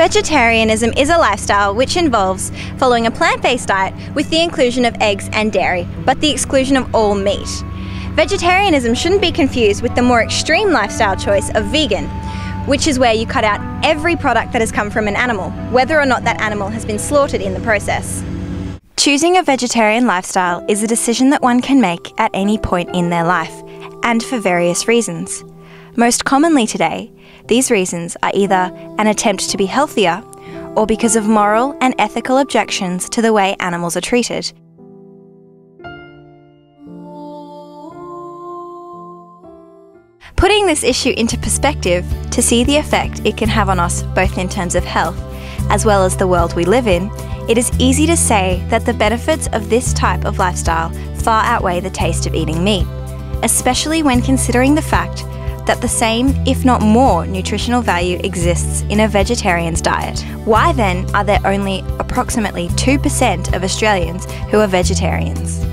Vegetarianism is a lifestyle which involves following a plant-based diet with the inclusion of eggs and dairy, but the exclusion of all meat. Vegetarianism shouldn't be confused with the more extreme lifestyle choice of vegan, which is where you cut out every product that has come from an animal, whether or not that animal has been slaughtered in the process. Choosing a vegetarian lifestyle is a decision that one can make at any point in their life, and for various reasons. Most commonly today, these reasons are either an attempt to be healthier or because of moral and ethical objections to the way animals are treated. Putting this issue into perspective to see the effect it can have on us both in terms of health as well as the world we live in, it is easy to say that the benefits of this type of lifestyle far outweigh the taste of eating meat, especially when considering the fact that the same, if not more, nutritional value exists in a vegetarian's diet. Why then are there only approximately 2% of Australians who are vegetarians?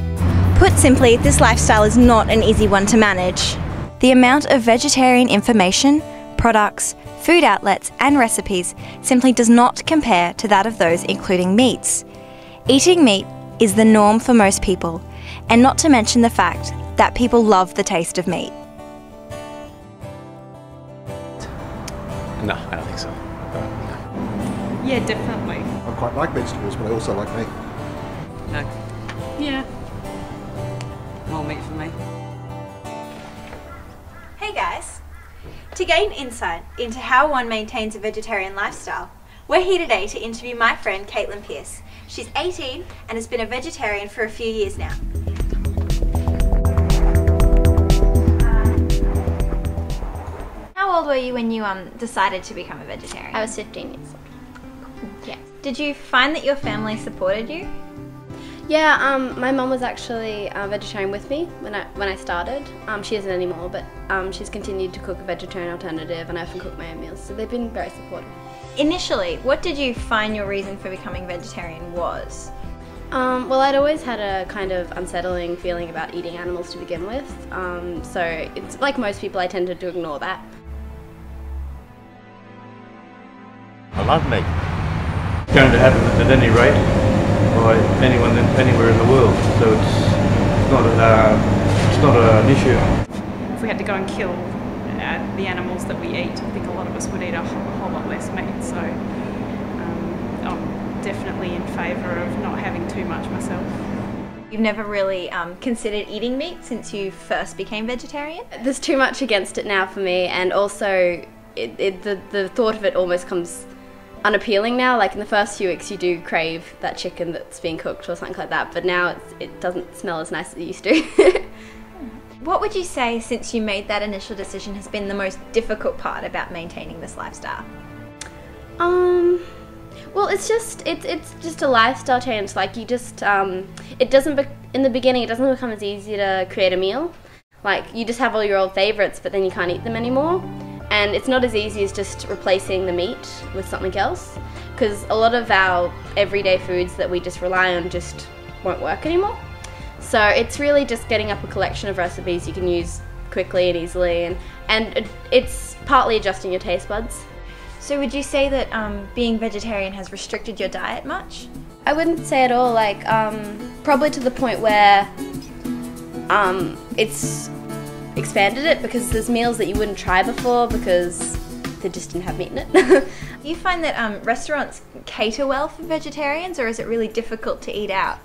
Put simply, this lifestyle is not an easy one to manage. The amount of vegetarian information, products, food outlets and recipes simply does not compare to that of those including meats. Eating meat is the norm for most people, and not to mention the fact that people love the taste of meat. No, I don't think so. No. Yeah, definitely. I quite like vegetables, but I also like meat. No. Yeah. More meat for me. Hey guys! To gain insight into how one maintains a vegetarian lifestyle, we're here today to interview my friend Caitlin Pierce. She's 18 and has been a vegetarian for a few years now. How old were you when you decided to become a vegetarian? I was 15 years old. Yeah. Did you find that your family supported you? Yeah, my mum was actually a vegetarian with me when I started. She isn't anymore, but she's continued to cook a vegetarian alternative, and I often cook my own meals, so they've been very supportive. Initially, what did you find your reason for becoming vegetarian was? Well, I'd always had a kind of unsettling feeling about eating animals to begin with, so it's like most people, I tended to ignore that. I love meat. It's going to happen at any rate by anyone anywhere in the world, so it's not an issue. If we had to go and kill the animals that we eat, I think a lot of us would eat a whole lot less meat, so I'm definitely in favour of not having too much myself. You've never really considered eating meat since you first became vegetarian? There's too much against it now for me, and also the thought of it almost comes unappealing now. Like in the first few weeks you do crave that chicken that's being cooked or something like that, but now it doesn't smell as nice as it used to. What would you say, since you made that initial decision, has been the most difficult part about maintaining this lifestyle? Well, it's just a lifestyle change. Like you just it doesn't in the beginning it doesn't become as easy to create a meal. Like you just have all your old favorites, but then you can't eat them anymore. And it's not as easy as just replacing the meat with something else, because a lot of our everyday foods that we just rely on just won't work anymore. So it's really just getting up a collection of recipes you can use quickly and easily, and it's partly adjusting your taste buds. So would you say that being vegetarian has restricted your diet much? I wouldn't say at all, like probably to the point where it's expanded it, because there's meals that you wouldn't try before because they just didn't have meat in it. Do you find that restaurants cater well for vegetarians, or is it really difficult to eat out?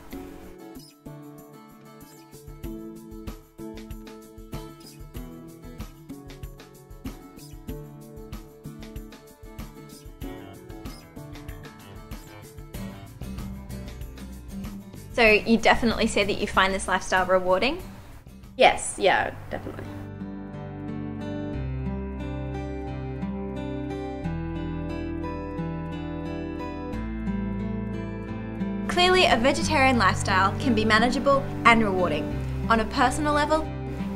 So you definitely say that you find this lifestyle rewarding? Yes, yeah, definitely. Clearly, a vegetarian lifestyle can be manageable and rewarding on a personal level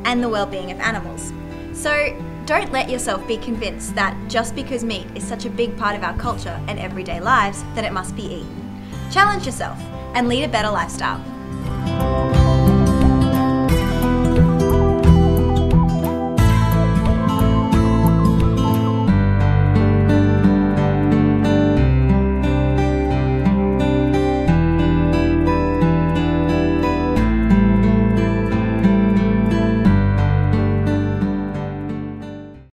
and the well-being of animals. So don't let yourself be convinced that just because meat is such a big part of our culture and everyday lives that it must be eaten. Challenge yourself and lead a better lifestyle.